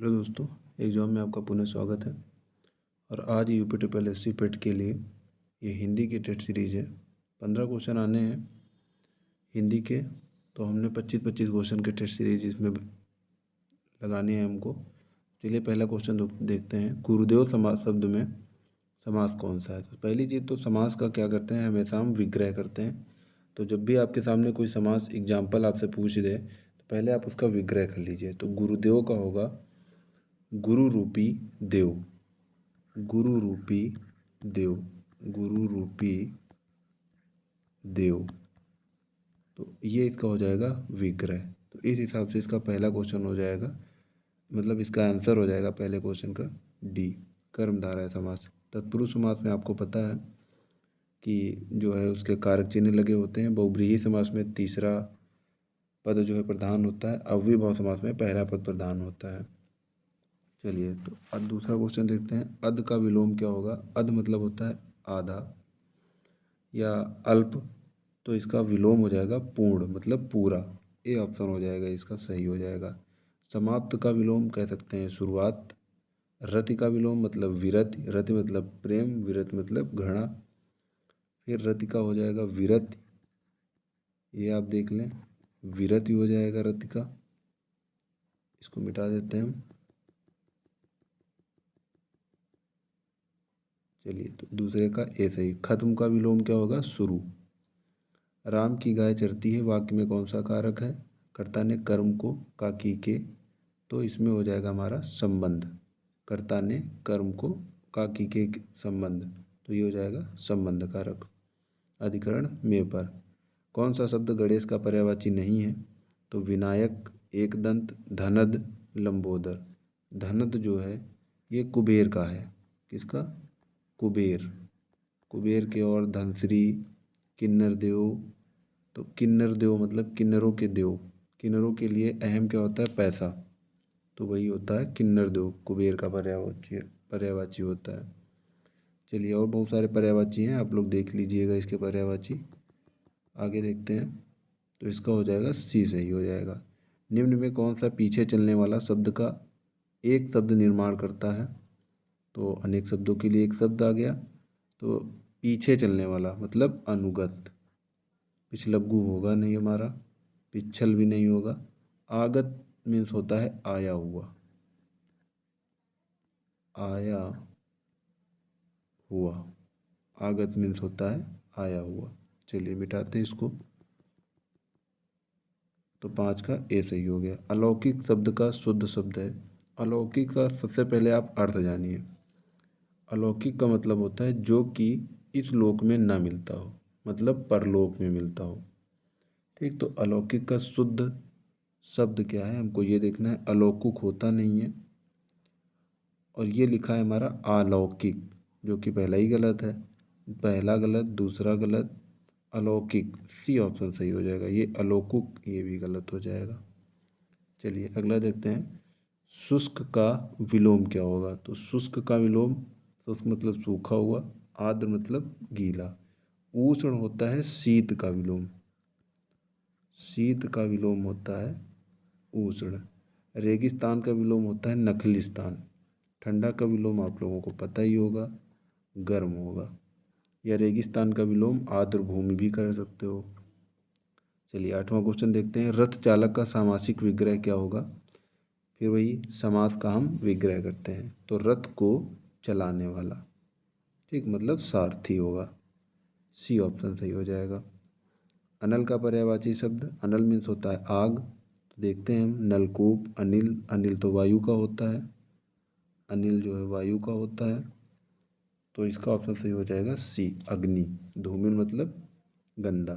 Hello दोस्तों, exam में आपका पुनः स्वागत है। और आज यूपी ट्रिपल एस सी पेट के लिए ये हिंदी की टेस्ट सीरीज है। 15 क्वेश्चन आने हैं हिंदी के, तो हमने 25-25 क्वेश्चन के टेस्ट सीरीज इसमें लगानी है हमको। चलिए पहला क्वेश्चन देखते हैं। गुरुदेव समास शब्द में समास कौन सा है? तो पहली चीज़ तो समास का क्या करते हैं, हमेशा हम विग्रह करते हैं। तो जब भी आपके सामने कोई समास एग्जाम्पल आपसे पूछ दे तो पहले आप उसका विग्रह कर लीजिए। तो गुरुदेव का होगा गुरु रूपी देव, गुरु रूपी देव, गुरु रूपी देव। तो ये इसका हो जाएगा विग्रह। तो इस हिसाब से इसका पहला क्वेश्चन हो जाएगा, मतलब इसका आंसर हो जाएगा पहले क्वेश्चन का डी, कर्मधारय समास। तत्पुरुष समास में आपको पता है कि जो है उसके कारक चिन्ह लगे होते हैं। बहुव्रीहि समास में तीसरा पद जो है प्रधान होता है। अव्ययभाव समास में पहला पद प्रधान होता है। चलिए तो अब दूसरा क्वेश्चन देखते हैं। अध का विलोम क्या होगा? अध मतलब होता है आधा या अल्प, तो इसका विलोम हो जाएगा पूर्ण, मतलब पूरा। ए ऑप्शन हो जाएगा, इसका सही हो जाएगा। समाप्त का विलोम कह सकते हैं शुरुआत। रति का विलोम मतलब विरति, रति मतलब प्रेम, विरति मतलब घृणा। फिर रति का हो जाएगा विरति, ये आप देख लें, विरति हो जाएगा रति का। इसको मिटा देते हैं हम। चलिए तो दूसरे का ए सही। खत्म का विलोम क्या होगा? शुरू। राम की गाय चरती है, वाक्य में कौन सा कारक है? कर्ता ने कर्म को का की के, तो इसमें हो जाएगा हमारा संबंध। कर्ता ने कर्म को का की के संबंध, तो ये हो जाएगा संबंध कारक। अधिकरण में पर कौन सा शब्द गणेश का पर्यायवाची नहीं है? तो विनायक, एकदंत, धनद, लंबोदर। धनद जो है ये कुबेर का है। किसका? कुबेर। कुबेर के। और धनश्री, किन्नर देव, तो किन्नर देव मतलब किन्नरों के देव। किन्नरों के लिए अहम क्या होता है? पैसा, तो वही होता है किन्नर देव, कुबेर का पर्यायवाची होता है। चलिए और बहुत सारे पर्यायवाची हैं, आप लोग देख लीजिएगा इसके पर्यायवाची। आगे देखते हैं, तो इसका हो जाएगा सी सही हो जाएगा। निम्न में कौन सा पीछे चलने वाला शब्द का एक शब्द निर्माण करता है? तो अनेक शब्दों के लिए एक शब्द आ गया, तो पीछे चलने वाला मतलब अनुगत। पिछलग्गू होगा नहीं हमारा, पिछल भी नहीं होगा। आगत मीन्स होता है आया हुआ, आया हुआ। आगत मीन्स होता है आया हुआ। चलिए मिटाते हैं इसको, तो 5 का ए सही हो गया। अलौकिक शब्द का शुद्ध शब्द है। अलौकिक का सबसे पहले आप अर्थ जानिए। अलौकिक का मतलब होता है जो कि इस लोक में ना मिलता हो, मतलब परलोक में मिलता हो। ठीक, तो अलौकिक का शुद्ध शब्द क्या है हमको ये देखना है। अलौकिक होता नहीं है, और ये लिखा है हमारा अलौकिक, जो कि पहला ही गलत है। पहला गलत, दूसरा गलत, अलौकिक सी ऑप्शन सही हो जाएगा। ये अलौकिक ये भी गलत हो जाएगा। चलिए अगला देखते हैं। शुष्क का विलोम क्या होगा? तो शुष्क का विलोम, शुष्क मतलब सूखा हुआ, आर्द्र मतलब गीला। उष्ण होता है शीत का विलोम, शीत का विलोम होता है उष्ण। रेगिस्तान का विलोम होता है नखलिस्तान। ठंडा का विलोम आप लोगों को पता ही होगा, गर्म होगा। या रेगिस्तान का विलोम आर्द्र भूमि भी कर सकते हो। चलिए 8वां क्वेश्चन देखते हैं। रथ चालक का सामासिक विग्रह क्या होगा? फिर वही समास का हम विग्रह करते हैं, तो रथ को चलाने वाला। ठीक, मतलब सारथी होगा। सी ऑप्शन सही हो जाएगा। अनल का पर्यायवाची शब्द, अनल मीन्स होता है आग। तो देखते हैं हम, नलकूप, अनिल, अनिल तो वायु का होता है, अनिल जो है वायु का होता है, तो इसका ऑप्शन सही हो जाएगा सी, अग्नि। धूमिल मतलब गंदा।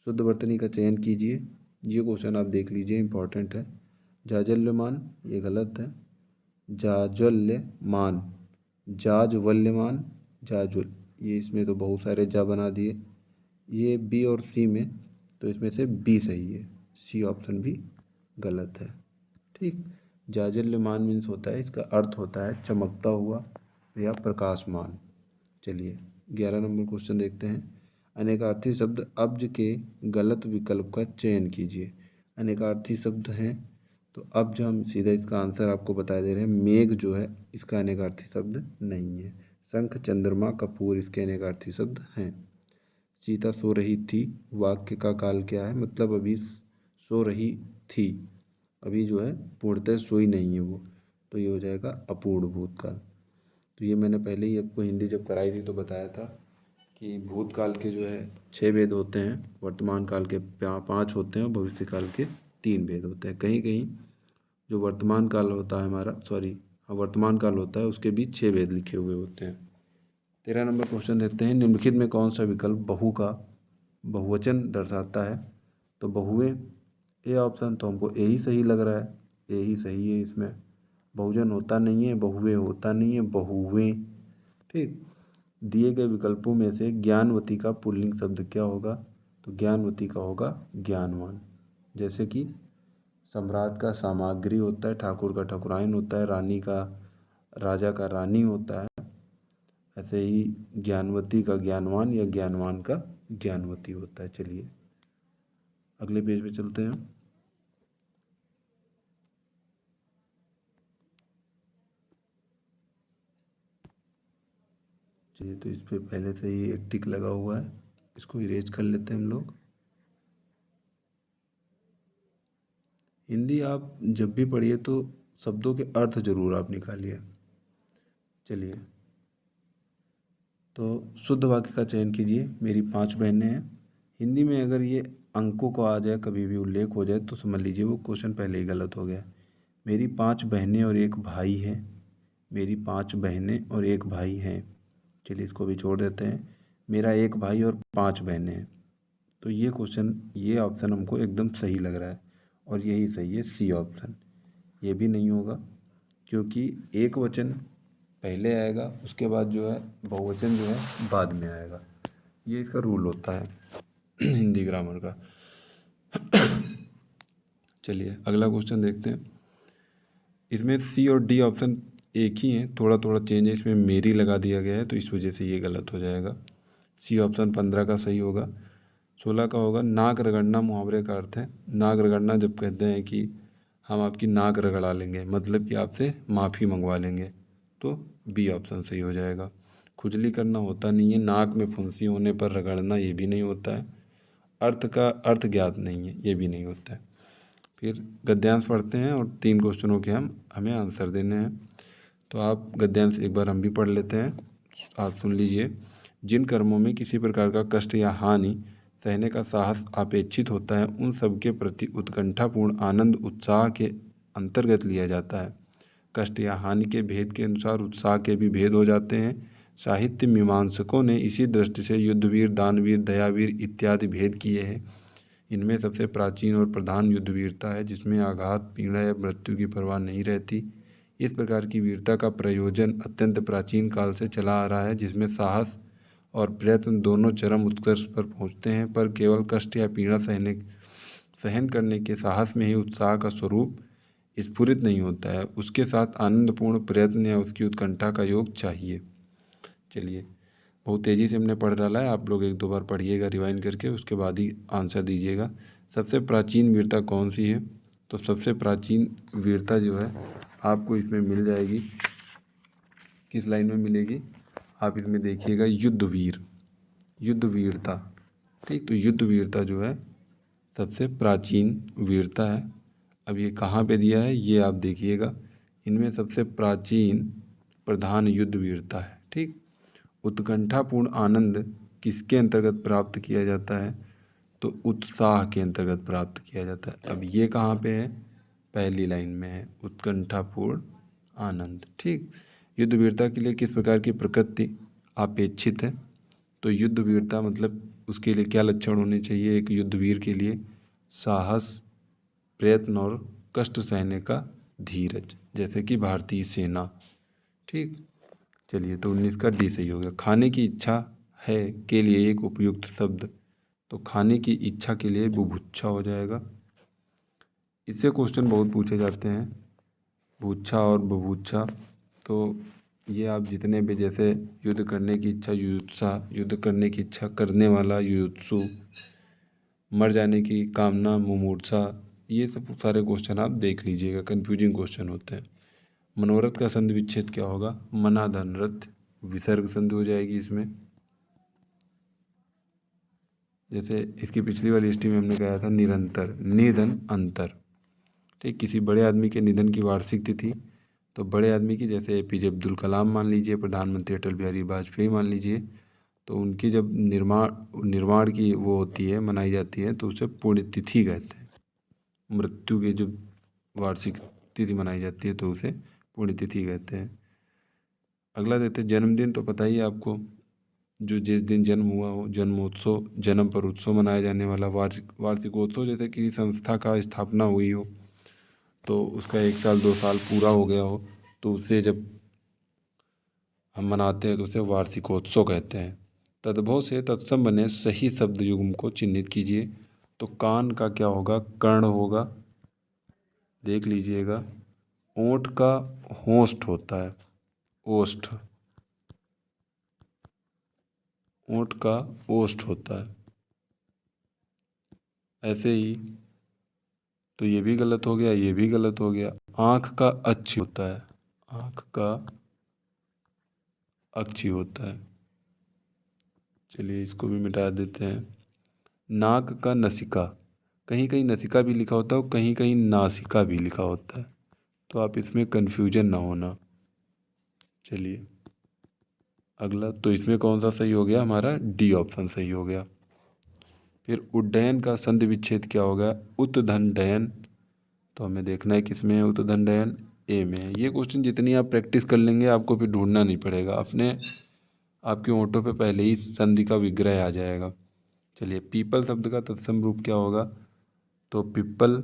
शुद्ध वर्तनी का चयन कीजिए। ये क्वेश्चन आप देख लीजिए, इंपॉर्टेंट है। जाजल्यमान ये गलत है। जाज्वल्यमान, जाज्वल्यमान, जाजुल, ये इसमें तो बहुत सारे जा बना दिए। ये बी और सी में, तो इसमें से बी सही है, सी ऑप्शन भी गलत है। ठीक, जाजल्यमान मीन्स होता है, इसका अर्थ होता है चमकता हुआ या प्रकाशमान। चलिए 11 नंबर क्वेश्चन देखते हैं। अनेकार्थी शब्द अब्ज के गलत विकल्प का चयन कीजिए। अनेकार्थी शब्द हैं तो अब जो हम सीधा इसका आंसर आपको बता दे रहे हैं, मेघ जो है इसका अनेकार्थी शब्द नहीं है। शंख, चंद्रमा, कपूर इसके अनेकार्थी शब्द हैं। सीता सो रही थी, वाक्य का काल क्या है, मतलब अभी सो रही थी, अभी जो है पूर्णतः सोई नहीं है वो, तो ये हो जाएगा अपूर्ण भूतकाल। तो ये मैंने पहले ही आपको हिंदी जब कराई थी तो बताया था कि भूतकाल के जो है 6 भेद होते हैं, वर्तमान काल के 5 होते हैं और भविष्य काल के 3 भेद होते हैं। कहीं कहीं जो वर्तमान काल होता है हमारा, वर्तमान काल होता है, उसके बीच 6 भेद लिखे हुए होते हैं। 13 नंबर क्वेश्चन देते हैं, निम्नलिखित में कौन सा विकल्प बहु का बहुवचन दर्शाता है। तो बहुएं, ए ऑप्शन, तो हमको ए ही सही लग रहा है, ए ही सही है। इसमें बहुजन होता नहीं है, बहुएं होता नहीं है, बहुएं। ठीक, दिए गए विकल्पों में से ज्ञानवती का पुल्लिंग शब्द क्या होगा। तो ज्ञानवती का होगा ज्ञानवान। जैसे कि सम्राट का सामग्री होता है, ठाकुर का ठाकुराइन होता है, रानी का राजा का रानी होता है, ऐसे ही ज्ञानवती का ज्ञानवान या ज्ञानवान का ज्ञानवती होता है। चलिए अगले पेज पे चलते हैं। चलिए, तो इस पे पहले से ही एक टिक लगा हुआ है, इसको इरेज कर लेते हैं हम लोग। हिंदी आप जब भी पढ़िए तो शब्दों के अर्थ जरूर आप निकालिए। चलिए, तो शुद्ध वाक्य का चयन कीजिए। मेरी 5 बहनें हैं। हिंदी में अगर ये अंकों को आ जाए, कभी भी उल्लेख हो जाए, तो समझ लीजिए वो क्वेश्चन पहले ही गलत हो गया। मेरी 5 बहनें और एक भाई है, मेरी 5 बहनें और एक भाई हैं। चलिए इसको भी छोड़ देते हैं। मेरा एक भाई और 5 बहनें हैं। तो ये क्वेश्चन, ये ऑप्शन हमको एकदम सही लग रहा है और यही सही है, सी ऑप्शन। ये भी नहीं होगा क्योंकि एक वचन पहले आएगा, उसके बाद जो है बहुवचन जो है बाद में आएगा। ये इसका रूल होता है हिंदी ग्रामर का। चलिए अगला क्वेश्चन देखते हैं। इसमें सी और डी ऑप्शन एक ही हैं, थोड़ा थोड़ा चेंज है। इसमें मेरी लगा दिया गया है तो इस वजह से ये गलत हो जाएगा। सी ऑप्शन 15 का सही होगा। 16 का होगा नाक रगड़ना मुहावरे का अर्थ है। नाक रगड़ना जब कहते हैं कि हम आपकी नाक रगड़ा लेंगे, मतलब कि आपसे माफ़ी मंगवा लेंगे, तो बी ऑप्शन सही हो जाएगा। खुजली करना होता नहीं है, नाक में फुंसी होने पर रगड़ना ये भी नहीं होता है। अर्थ का अर्थ ज्ञात नहीं है, ये भी नहीं होता है। फिर गद्यांश पढ़ते हैं और 3 क्वेश्चनों के हमें आंसर देने हैं। तो आप गद्यांश एक बार हम भी पढ़ लेते हैं, आप सुन लीजिए। जिन कर्मों में किसी प्रकार का कष्ट या हानि सहने का साहस अपेक्षित होता है, उन सब के प्रति उत्कंठापूर्ण आनंद उत्साह के अंतर्गत लिया जाता है। कष्ट या हानि के भेद के अनुसार उत्साह के भी भेद हो जाते हैं। साहित्य मीमांसकों ने इसी दृष्टि से युद्धवीर, दानवीर, दयावीर इत्यादि भेद किए हैं। इनमें सबसे प्राचीन और प्रधान युद्ध वीरता है, जिसमें आघात, पीड़ा या मृत्यु की परवाह नहीं रहती। इस प्रकार की वीरता का प्रयोजन अत्यंत प्राचीन काल से चला आ रहा है, जिसमें साहस और प्रयत्न दोनों चरम उत्कर्ष पर पहुंचते हैं। पर केवल कष्ट या पीड़ा सहन करने के साहस में ही उत्साह का स्वरूप स्फुरित नहीं होता है, उसके साथ आनंदपूर्ण प्रयत्न या उसकी उत्कंठा का योग चाहिए। चलिए, बहुत तेज़ी से हमने पढ़ डाला है, आप लोग 1-2 बार पढ़िएगा रिवाइंड करके, उसके बाद ही आंसर दीजिएगा। सबसे प्राचीन वीरता कौन सी है। तो सबसे प्राचीन वीरता जो है आपको इसमें मिल जाएगी, किस लाइन में मिलेगी, आप इसमें देखिएगा युद्धवीर, युद्ध वीरता। ठीक, तो युद्ध वीरता जो है सबसे प्राचीन वीरता है। अब ये कहाँ पे दिया है ये आप देखिएगा। इनमें सबसे प्राचीन प्रधान युद्ध वीरता है। ठीक, उत्कंठापूर्ण आनंद किसके अंतर्गत प्राप्त किया जाता है। तो उत्साह के अंतर्गत प्राप्त किया जाता है। अब ये कहाँ पे है, पहली लाइन में है, उत्कंठापूर्ण आनंद। ठीक, युद्ध वीरता के लिए किस प्रकार की प्रकृति अपेक्षित है। तो युद्ध वीरता मतलब उसके लिए क्या लक्षण होने चाहिए एक युद्धवीर के लिए, साहस, प्रयत्न और कष्ट सहने का धीरज, जैसे कि भारतीय सेना। ठीक, चलिए, तो 19 का डी सही हो गया। खाने की इच्छा है के लिए एक उपयुक्त शब्द। तो खाने की इच्छा के लिए बुभुक्षा हो जाएगा। इससे क्वेश्चन बहुत पूछे जाते हैं, भुच्छा और बुभुक्षा। तो ये आप जितने भी, जैसे युद्ध करने की इच्छा युयुत्सा, युद्ध करने की इच्छा करने वाला युयुत्सु, मर जाने की कामना मुमूर्छा, ये सब सारे क्वेश्चन आप देख लीजिएगा, कन्फ्यूजिंग क्वेश्चन होते हैं। मनोरथ का संधि विच्छेद क्या होगा? मना धन रथ, विसर्ग संधि हो जाएगी इसमें। जैसे इसकी पिछली वाली हिस्ट्री में हमने कहा था निरंतर, निधन अंतर। ठीक, किसी बड़े आदमी के निधन की वार्षिक तिथि, तो बड़े आदमी की जैसे एपीजे अब्दुल कलाम मान लीजिए, प्रधानमंत्री अटल बिहारी वाजपेयी मान लीजिए, तो उनकी जब निर्माण की वो होती है, मनाई जाती है, तो उसे पुण्यतिथि कहते हैं। मृत्यु की जब वार्षिक तिथि मनाई जाती है तो उसे पुण्यतिथि कहते हैं। अगला देते हैं जन्मदिन। तो पता ही है आपको, जो जिस दिन जन्म हुआ हो, जन्मोत्सव, जन्म पर उत्सव मनाया जाने वाला। वार्षिकोत्सव जैसे किसी संस्था का स्थापना हुई हो तो उसका 1 साल 2 साल पूरा हो गया हो, तो उसे जब हम मनाते हैं तो उसे वार्षिकोत्सव कहते हैं। तद्भव से तत्सम बने सही शब्द युग्म को चिन्हित कीजिए। तो कान का क्या होगा? कर्ण होगा, देख लीजिएगा। ओंठ का होस्ट होता है, ओष्ठ, ओंठ का ओष्ठ होता है। ऐसे ही तो ये भी गलत हो गया, ये भी गलत हो गया। आँख का अक्ष होता है, आँख का अक्ष होता है। चलिए इसको भी मिटा देते हैं। नाक का नसिका, कहीं कहीं नसिका भी लिखा होता है और कहीं कहीं नासिका भी लिखा होता है, तो आप इसमें कन्फ्यूजन ना होना। चलिए अगला, तो इसमें कौन सा सही हो गया? हमारा डी ऑप्शन सही हो गया। फिर उड्डयन का संधि विच्छेद क्या होगा? उत्धनडयन। तो हमें देखना है किसमें है उत्धनडयन, ए में है। ये क्वेश्चन जितनी आप प्रैक्टिस कर लेंगे आपको फिर ढूंढना नहीं पड़ेगा, अपने आपके होंठों पे पहले ही संधि का विग्रह आ जाएगा। चलिए पीपल शब्द का तत्सम रूप क्या होगा? तो पिप्पल,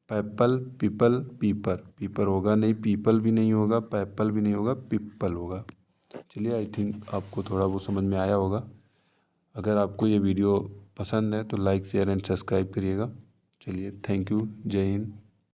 पैपल, पीपल, पीपर। पीपर होगा नहीं, पीपल भी नहीं होगा, पैपल भी नहीं होगा, पिप्पल होगा। चलिए आई थिंक आपको थोड़ा वो समझ में आया होगा। अगर आपको ये वीडियो पसंद है तो लाइक शेयर एंड सब्सक्राइब करिएगा। चलिए थैंक यू, जय हिंद।